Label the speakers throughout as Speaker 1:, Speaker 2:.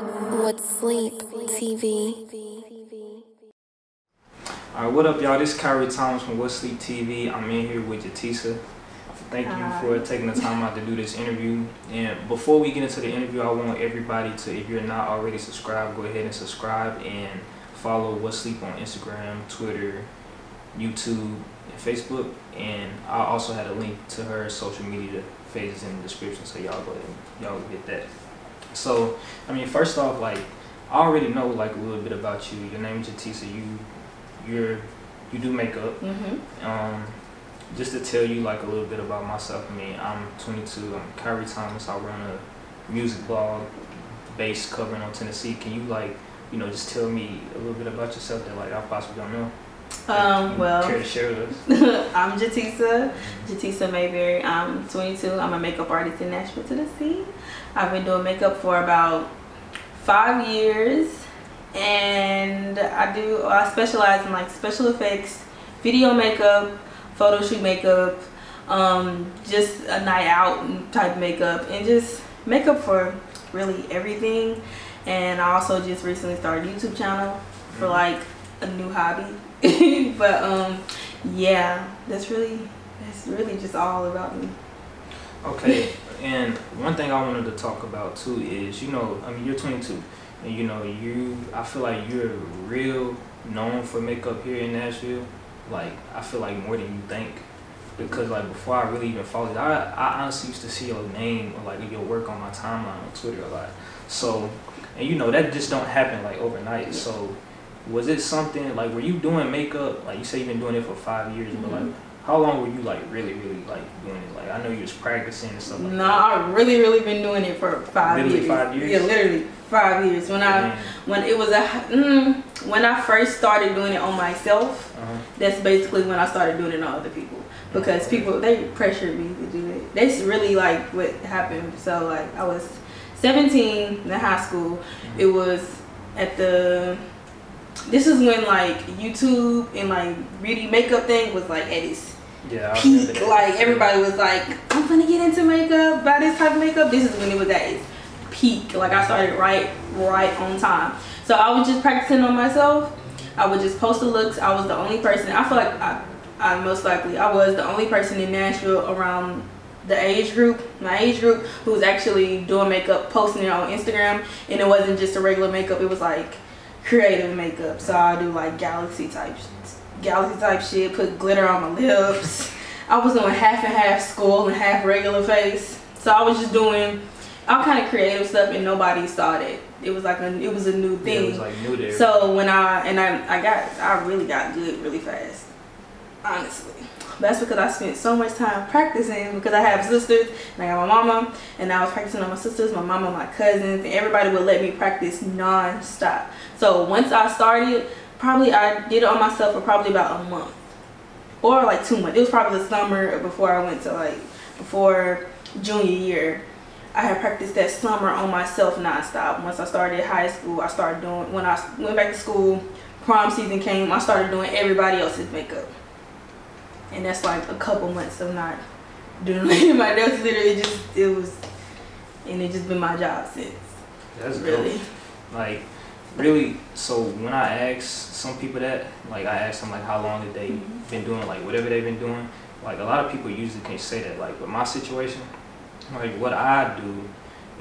Speaker 1: with Sleep TV.
Speaker 2: Alright, what up, y'all? This is Kyree Thomas from What Sleep TV. I'm in here with JaTesa. Thank you for taking the time out to do this interview. And before we get into the interview, I want everybody to, if you're not already subscribed, go ahead and subscribe and follow What Sleep on Instagram, Twitter, YouTube, and Facebook. And I also had a link to her social media pages in the description, so y'all go ahead and y'all get that. So, I mean, first off, like, I already know like a little bit about you. Your name is JaTesa. You do makeup. Just to tell you like a little bit about myself. I mean, I'm 22. I'm Kyree Thomas. I run a music blog based covering on Tennessee. Can you like, you know, just tell me a little bit about yourself that like I possibly don't know?
Speaker 3: Well,
Speaker 2: care to share with us?
Speaker 3: I'm JaTesa Mayberry. I'm 22. I'm a makeup artist in Nashville, Tennessee. I've been doing makeup for about 5 years, and I specialize in like special effects, video makeup, photo shoot makeup, just a night out type makeup, and just makeup for really everything. And I also just recently started a YouTube channel for like a new hobby. But yeah, that's really just all about me.
Speaker 2: Okay, and one thing I wanted to talk about too is, you know, I mean, you're 22, and you know, I feel like you're real known for makeup here in Nashville. Like, I feel like more than you think, because like before I really even followed, I honestly used to see your name or like your work on my timeline on Twitter a lot. So, and you know, that just don't happen like overnight. So was it something like, were you doing makeup, like you say you've been doing it for 5 years, but like how long were you like really like doing it? Like, I know you was practicing and stuff like that.
Speaker 3: No, I've really been doing it for 5 years.
Speaker 2: Literally 5 years?
Speaker 3: Yeah, literally 5 years. When I first started doing it on myself, that's basically when I started doing it on other people, because people, they pressured me to do it. That's really like what happened. So like I was 17 in high school. It was at this is when like YouTube and like beauty makeup thing was like at its peak. Like everybody was like, I'm gonna get into makeup, buy this type of makeup. This is when it was at its peak. Like I started right on time. So I was just practicing on myself. I would just post the looks. I was the only person, I feel like I most likely I was the only person in Nashville around my age group who was actually doing makeup, posting it on Instagram. And it wasn't just a regular makeup, it was like creative makeup. So I do like galaxy type shit, put glitter on my lips. I was doing half and half school and half regular face. So I was just doing all kind of creative stuff, and nobody saw that. It was like it was a new thing.
Speaker 2: Yeah, it was like new there.
Speaker 3: So when I really got good really fast, honestly. That's because I spent so much time practicing, because I have sisters and I got my mama, and I was practicing on my sisters, my mama, my cousins, and everybody would let me practice non-stop. So once I started, I did it on myself for probably about a month or like 2 months. It was probably the summer before I went to before junior year. I had practiced that summer on myself non-stop. Once I started high school, I started doing, when I went back to school, prom season came, I started doing everybody else's makeup. And that's like a couple months of not doing anybody else. Literally it's just been my job since.
Speaker 2: That's
Speaker 3: really
Speaker 2: dope. Like, really, so when I ask some people that, like I ask them like how long have they been doing like whatever they've been doing, like a lot of people usually can't say that. Like with my situation, like what I do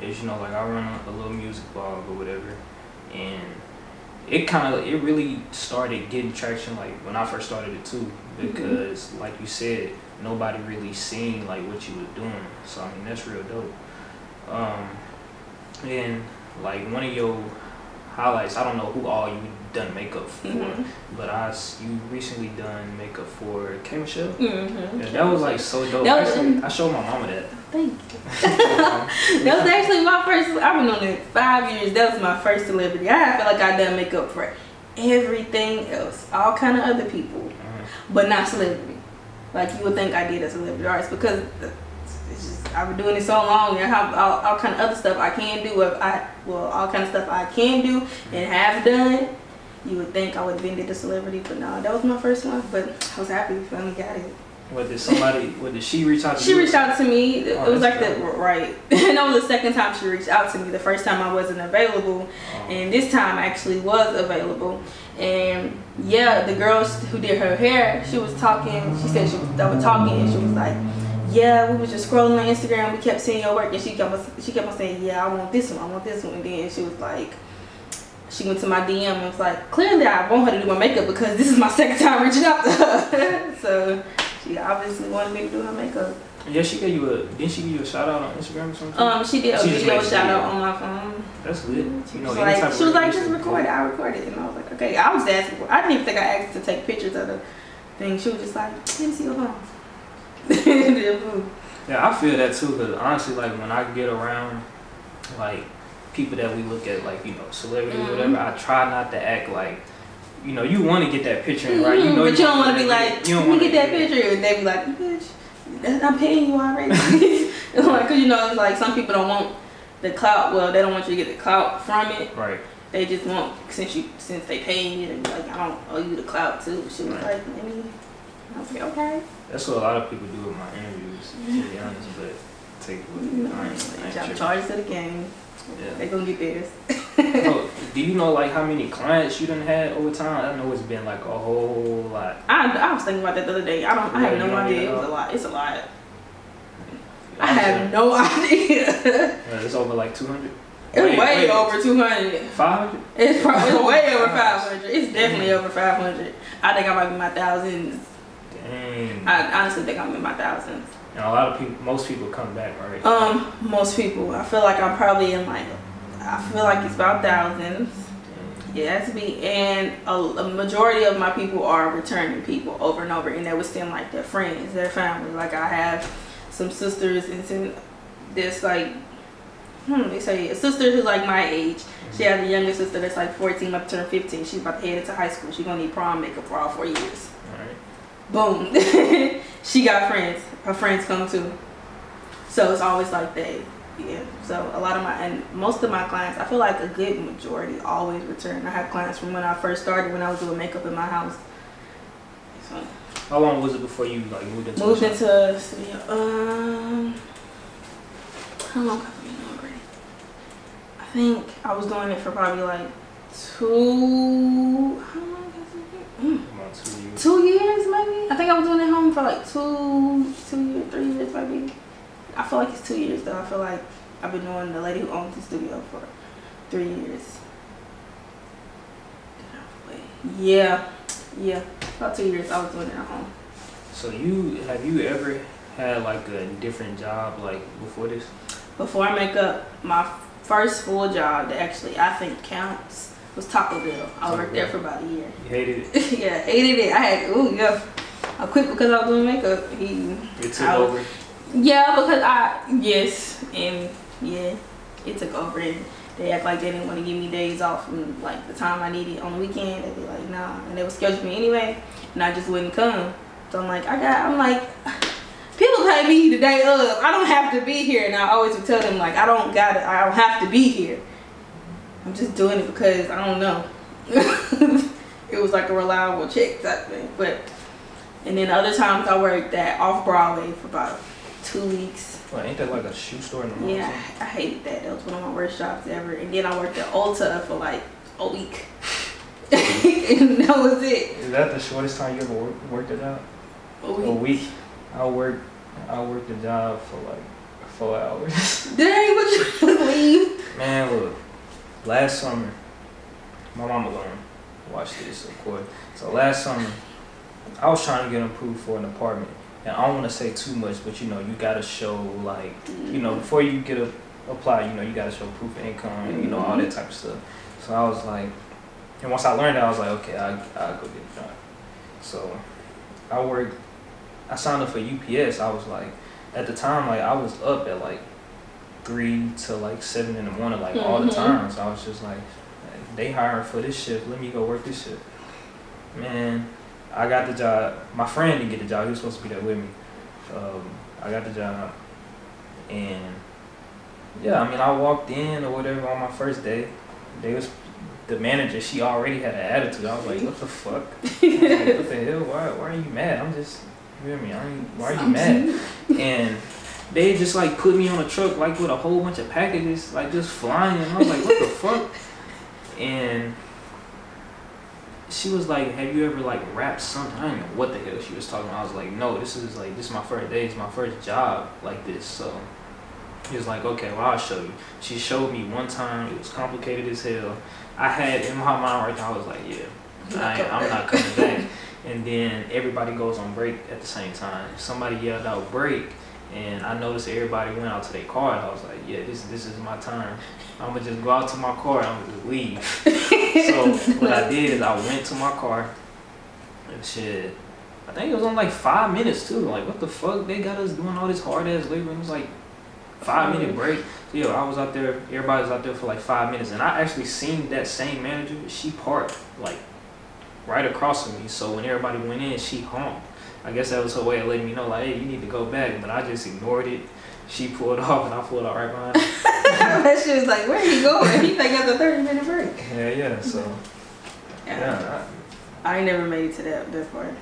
Speaker 2: is, you know, like I run a little music blog or whatever, and it really started getting traction like when I first started it too, because like you said, nobody really seen like what you were doing. So I mean, that's real dope. And like one of your highlights, I don't know who all you done makeup for, but you recently done makeup for Kyree. Yeah, that was like so dope. Actually, I showed my mama that.
Speaker 3: Thank you. That was actually my first. I've been on it 5 years. That was my first celebrity. I feel like I done makeup for everything else, all kind of other people, but not celebrity. Like you would think I did as celebrity artist, because it's just, I've been doing it so long, and I have all kind of other stuff I can do. All kind of stuff I can do and have done. You would think I would have been did a celebrity, but no, that was my first one. But I was happy we finally got it.
Speaker 2: What did somebody? What did she reach out to you?
Speaker 3: She reached out to me. It was like
Speaker 2: good.
Speaker 3: right. And that was the second time she reached out to me. The first time I wasn't available, and this time I actually was available. And yeah, the girl who did her hair, she was talking. She said they were talking, and she was like, "Yeah, we was just scrolling on Instagram. We kept seeing your work, and she kept on saying, yeah, I want this one, I want this one." And then she was like, she went to my DM and was like, clearly I want her to do my makeup because this is my second time reaching out to her. So she obviously wanted me to do her makeup.
Speaker 2: Yeah, she gave you didn't she give you a shout out on Instagram or something?
Speaker 3: She did a video shout out on my phone.
Speaker 2: That's good.
Speaker 3: She was like, just record it. I recorded it. And I was like, okay. I was asking for, I didn't even think I asked to take pictures of the thing. She was just like, let me see your phone.
Speaker 2: Yeah, I feel that too, because honestly, like when I get around like people that we look at, like, you know, celebrities or whatever, I try not to act like, you know, you want to get that picture in, right? You know,
Speaker 3: but you don't want to be like, let me get that picture, and they be like, bitch, I'm paying you already. Like, cause you know, it's like some people don't want the clout. Well, they don't want you to get the clout from it.
Speaker 2: Right.
Speaker 3: They just want, since they paying you, and like, I don't owe you the clout too. She was like, maybe. I was like, okay.
Speaker 2: That's what a lot of people do with my interviews, to be honest, but take it with you.
Speaker 3: I'm charged to the game. Yeah. They gonna get theirs.
Speaker 2: So, do you know like how many clients you done had over time? I know it's been like a whole lot.
Speaker 3: I was thinking about that the other day. I have no idea. It was a lot. It's a lot. I have no idea.
Speaker 2: It's over like 200.
Speaker 3: It's way over 200.
Speaker 2: 500?
Speaker 3: It's way over 500. It's definitely over 500. I think I might be in my thousands.
Speaker 2: Dang.
Speaker 3: I honestly think I'm in my thousands.
Speaker 2: And a lot of people, most people come back, right?
Speaker 3: Most people. I feel like I'm probably in like, I feel like it's about thousands. Yeah, it has to be. And a majority of my people are returning people over and over, and they would send like their friends, their family. Like I have some sisters, and there's like, they say a sister who's like my age. She has a younger sister that's like 14, about to turn 15. She's about to head into high school. She's gonna need prom makeup for all 4 years. Boom. She got friends. Her friends come too. So it's always like that. Yeah. So a lot of and most of my clients, I feel like a good majority always return. I have clients from when I first started, when I was doing makeup in my house. So,
Speaker 2: how long was it before you like moved into
Speaker 3: a studio? How long have I been doing already? I think I was doing it for probably like 2. How long has it been? 2 years maybe. I think I was doing it home for like 2 years, 3 years maybe. I feel like it's 2 years though. I feel like I've been knowing the lady who owns the studio for 3 years. Yeah, about 2 years I was doing it at home.
Speaker 2: So have you ever had like a different job like before this?
Speaker 3: Before makeup, my first full job that actually I think counts was Taco Bell. I worked there for about a year.
Speaker 2: You hated it?
Speaker 3: Yeah, hated it. I quit because I was doing makeup.
Speaker 2: It took over?
Speaker 3: Yeah, because it took over, and they act like they didn't want to give me days off from like the time I needed on the weekend. They'd be like, nah, and they would schedule me anyway, and I just wouldn't come. So I'm like, people pay me the day of. I don't have to be here, and I always would tell them like, I don't have to be here. I'm just doing it because I don't know. It was like a reliable check type thing. And then other times I worked at Off Broadway for about 2 weeks.
Speaker 2: Well, ain't that like a shoe store in the mall?
Speaker 3: Yeah, I hated that. That was one of my worst jobs ever. And then I worked at Ulta for like a week. And that was it.
Speaker 2: Is that the shortest time you ever worked a job?
Speaker 3: A week.
Speaker 2: I worked the job for like 4 hours.
Speaker 3: Dang, what you leave?
Speaker 2: Man, look. Last summer, my mama gonna watch this, of course. So last summer, I was trying to get approved for an apartment, and I don't want to say too much, but you know, you gotta show like, you know, before you get apply, you know, you gotta show proof of income, you know, all that type of stuff. So I was like, and once I learned that, I was like, okay, I'll go get it done. So I signed up for UPS. I was like, at the time, like I was up at like 3 to like 7 in the morning, like all the time. So I was just like, they hiring for this shift, let me go work this shift. Man, I got the job. My friend didn't get the job. He was supposed to be there with me. I got the job, and yeah, I mean, I walked in or whatever on my first day. The manager, she already had an attitude. I was like, what the fuck? Like, what the hell? Why are you mad? I'm just You hear me? Why are you mad? And they just like put me on a truck like with a whole bunch of packages, like just flying. And I was like, what the fuck? And she was like, have you ever like rapped something? I don't know what the hell she was talking about. I was like, no, this is my first day. It's my first job like this. So he was like, okay, well, I'll show you. She showed me one time. It was complicated as hell. I had in my mind right now, I was like, yeah, I'm not coming back. And then everybody goes on break at the same time. Somebody yelled out break, and I noticed everybody went out to their car. And I was like, yeah, this is my time. I'm gonna just go out to my car and I'm gonna just leave. So what I did is I went to my car and shit. I think it was on like 5 minutes too. Like, what the fuck? They got us doing all this hard ass labor. It was like 5-minute break. So, yo, I was out there. Everybody was out there for like 5 minutes, and I actually seen that same manager. She parked like right across from me. So when everybody went in, she honked. I guess that was her way of letting me know, like, hey, you need to go back. But I just ignored it. She pulled off, and I pulled out right behind her.
Speaker 3: That shit was like, where are you going? He like got the 30-minute break.
Speaker 2: Yeah. So yeah,
Speaker 3: I ain't never made it to that part.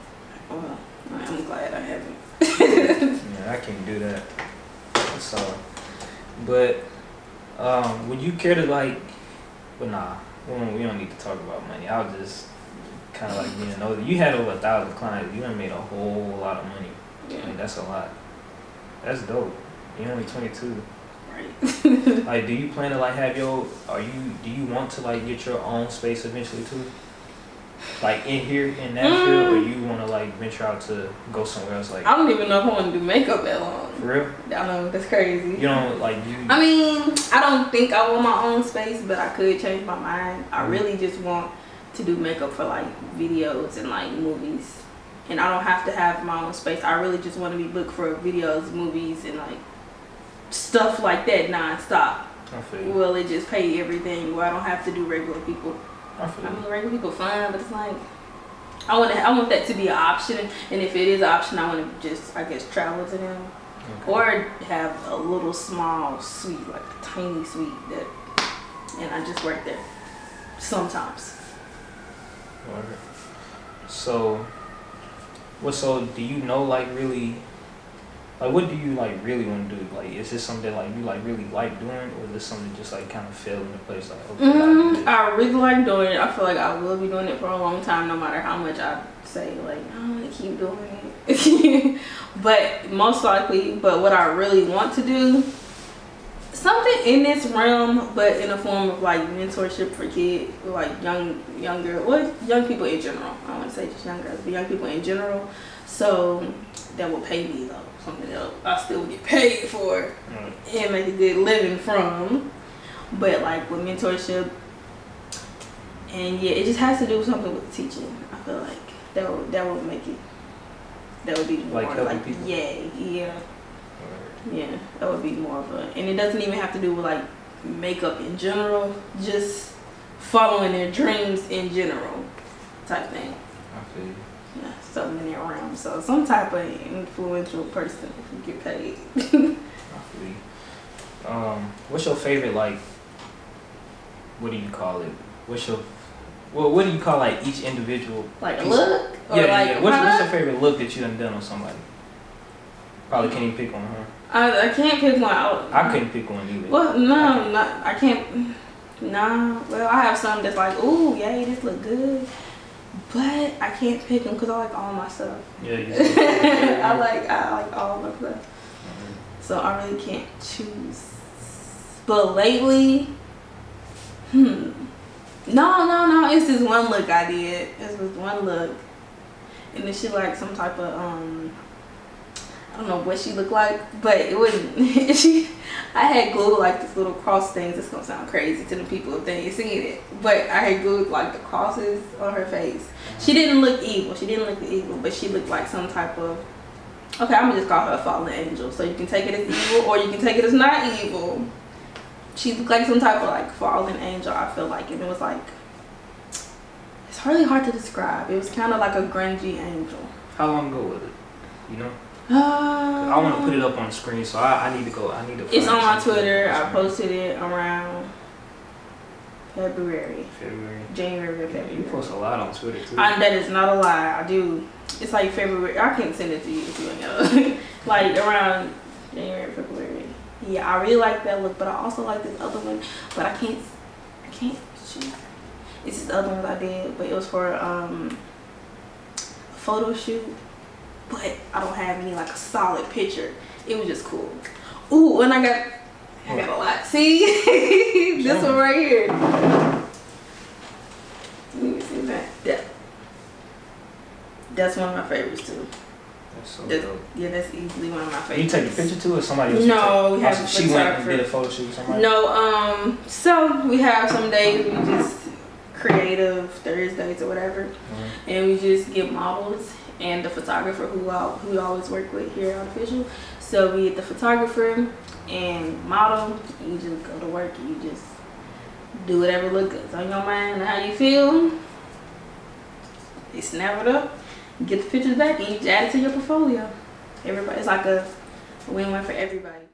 Speaker 3: Well, I'm glad I haven't.
Speaker 2: yeah, I can't do that. So, but would you care to like? But nah, we don't need to talk about money. I was just kind of like being nosy. You had over 1,000 clients. You done made a whole lot of money.
Speaker 3: Yeah,
Speaker 2: Like, that's a lot. That's dope. You're only 22.
Speaker 3: Right.
Speaker 2: Like, do you plan to like have do you want to like get your own space eventually too? Like in here in Nashville, or you want to like venture out to go somewhere else? Like,
Speaker 3: I don't even know if I want to do makeup that long.
Speaker 2: For real?
Speaker 3: I know, that's crazy.
Speaker 2: You don't like you?
Speaker 3: I mean, I don't think I want my own space, but I could change my mind. I really just want to do makeup for like videos and like movies, and I don't have to have my own space. I really just want to be booked for videos, movies, and like stuff like that non-stop.
Speaker 2: I feel you.
Speaker 3: Well, it just pay everything where I don't have to do regular people.
Speaker 2: I feel you.
Speaker 3: I mean, regular people fine, but it's like I want that to be an option, and if it is an option, I want to just, I guess, travel to them. Okay. Or have a little small suite, like a tiny suite, and I just work there sometimes.
Speaker 2: Alright. So do you know like really, like what do you like really want to do? Like, is this something that like you like really like doing, or is this something just like kind of fell into place? Like, okay,
Speaker 3: I really like doing it. I feel like I will be doing it for a long time, no matter how much I say like I'm gonna keep doing it. But most likely, but what I really want to do, something in this realm, but in a form of like mentorship for kids, like young people in general. I don't want to say just young girls, but young people in general. So that will pay me though, something that I still get paid for and make a good living from. But like with mentorship, and yeah, it just has to do something with teaching. I feel like that would make it. That would be more like people? Yeah. That would be more of a, and it doesn't even have to do with like makeup in general, just following their dreams in general type thing.
Speaker 2: I feel you.
Speaker 3: Yeah, something in that realm. So some type of influential person who get paid.
Speaker 2: I feel you. What's your favorite, like, what do you call it? What do you call like each individual?
Speaker 3: Like a look? Or
Speaker 2: yeah. What's your favorite look that you done on somebody? Probably can't even pick one, huh?
Speaker 3: I can't pick one.
Speaker 2: I couldn't pick one either.
Speaker 3: Well, no, I can't. Nah. Well, I have some that's like, ooh, yay, this look good. But I can't pick them because I like all my stuff. Yeah, you I like all my stuff. So I really can't choose. But lately, no. It's this one look I did. It's this one look, and then she like some type of I don't know what she looked like, but it wasn't. I had glued like this little cross things. It's gonna sound crazy to the people if they ain't seen it, but I had glued like the crosses on her face. She didn't look evil. But she looked like some type of. Okay, I'm gonna just call her a fallen angel. So you can take it as evil, or you can take it as not evil. She looked like some type of like fallen angel, I feel like, and it was like, it's really hard to describe. It was kind of like a grungy angel.
Speaker 2: How long ago was it? You know? I want to put it up on the screen, so I need to go. It's
Speaker 3: on my Twitter. I posted it around January or February.
Speaker 2: You post a lot on Twitter too.
Speaker 3: That is not a lie. I do. It's like February. I can't send it to you if you don't know. Like around January, February. Yeah, I really like that look, but I also like this other one. But I can't choose. It's just the other ones I did, but it was for photo shoot. But I don't have any like a solid picture. It was just cool. Ooh, and I got a lot. See, this one right here. Let me see that. That's one of my favorites too.
Speaker 2: That's so dope.
Speaker 3: Yeah, that's easily one of my favorites.
Speaker 2: You take a picture too, or somebody else?
Speaker 3: No, we have a
Speaker 2: she went and did a photo shoot with somebody?
Speaker 3: No, so we have some days we just creative Thursdays or whatever, and we just get models and the photographer who we always work with here at Official. So we get the photographer and model, and you just go to work and you just do whatever looks on your mind and how you feel. You snap it up, get the pictures back, and you just add it to your portfolio. Everybody, it's like a win-win for everybody.